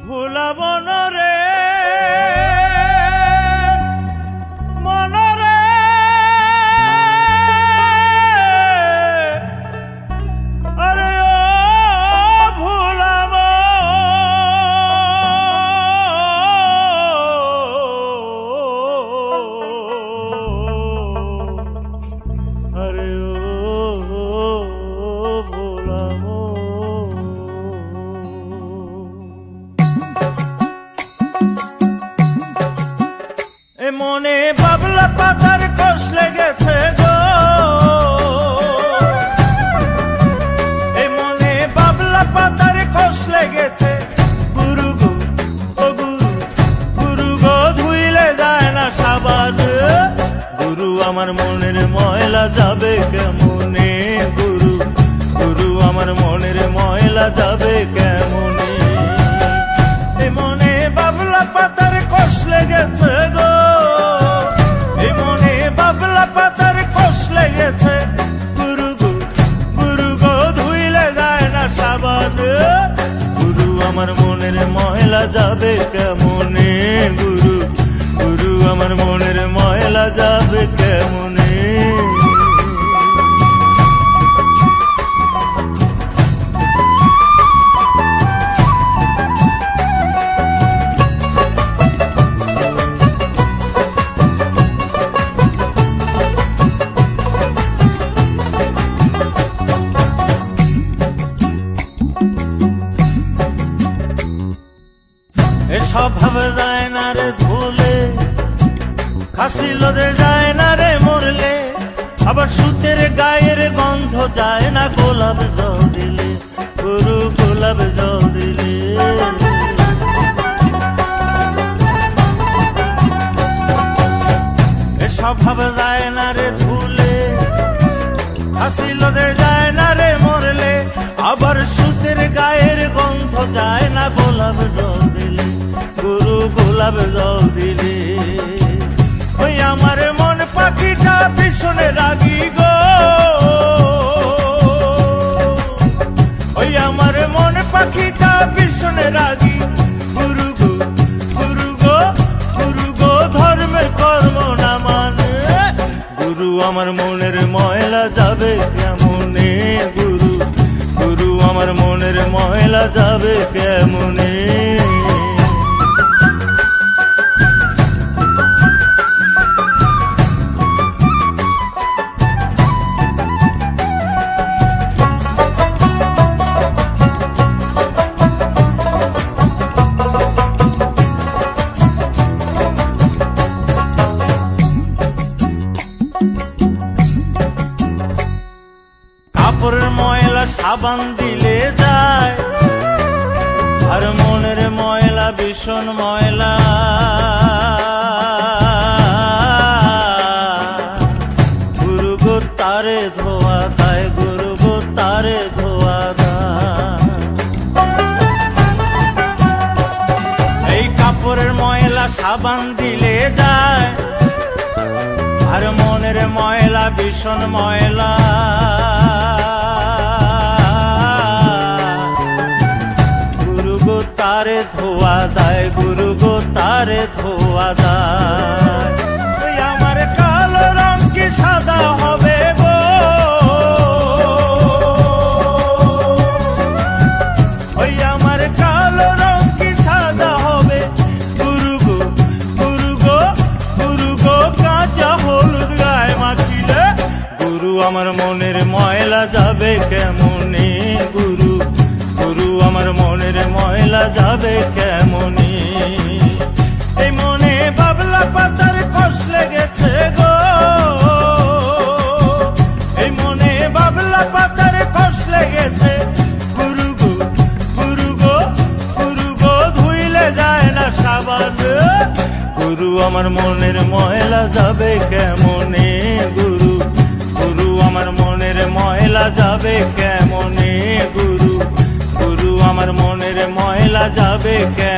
ভুলাব না রে মনরে আরে ও ভুলাব আরে ও ভুলাব মনে বাবলা পাতার কষ লেগেছে গো এই মনে বাবলা পাতার কষ লেগেছে গুরু গো ও গুরু গুরু গো ধুইলে যায় না সাবান গুরু আমার মনের ময়লা যাবে কেমনে গুরু গুরু আমার মনের ময়লা যাবে কেমনে এই মনে বাবলা পাতার কষ লেগেছে গো এই মনে বাবলা পাতার কষ লেগেছে গুরু গো গুরু গো ধুইলে যায় না সাবান গুরু আমার মনের ময়লা যাবে কেমনে গুরু গুরু আমার মনের ময়লা যাবে কেমনে স্বভাব যায় না রে ধুলে খাসি লোদে যায় না রে মরলে আবার সুতের গায়ের গন্ধ যায় না গোলাপ জল দিলে গুরু গোলাপ জল দিলে স্বভাব যায় না রে ধুলে খাসি লোদে যায় না রে মরলে আবার সুতের গায়ের গন্ধ যায় না গোলাপ জল দিলে গুরু গোলাপ জল দিলে ওই আমার মন পাখিটা পিছনে রাগি গো ওই আমার মন পাখিটা পিছনে রাগি গুরু গো গুরু গো গুরু গো ধর্মের কর্ম না মানে গুরু আমার মনের ময়লা যাবে কেমনে গুরু গুরু আমার মনের ময়লা যাবে কেমনে কাপড়ের ময়লা সাবান দিলে যায় আর মনের ময়লা ভীষণ ময়লা গুরু গো তারে ধোয়া দেয় গুরু গো তারে ধোয়া দেয় এই কাপড়ের ময়লা সাবান দিলে যায় আর মনের ময়লা ভীষণ ময়লা গুরু গো তারে ধোয়া দেয় গুরু গো তারে ধোয়া দেয় ওই আমার কালো রং কি সাদা হবে গো ওই আমার কালো রং কি সাদা হবে গুরু গো গুরু গো গুরু গো কাঁচা হলুদ গায়ে মাখিলে গুরু আমার মনের ময়লা যাবে কেমনে গুরু গুরু আমার মনের ময়লা যাবে কেমনে এই মনে বাবলা পাতার কষ লেগেছে গো এই মনে বাবলা পাতার কষ লেগেছে গুরু গো গুরু গো গুরু গো ধুইলে যায় না সাবান গুরু আমার মনের ময়লা যাবে কেমনে গুরু গুরু আমার মনের ময়লা যাবে কেমনে গুরু গুরু আমার মনের ময়লা যাবে কেমনে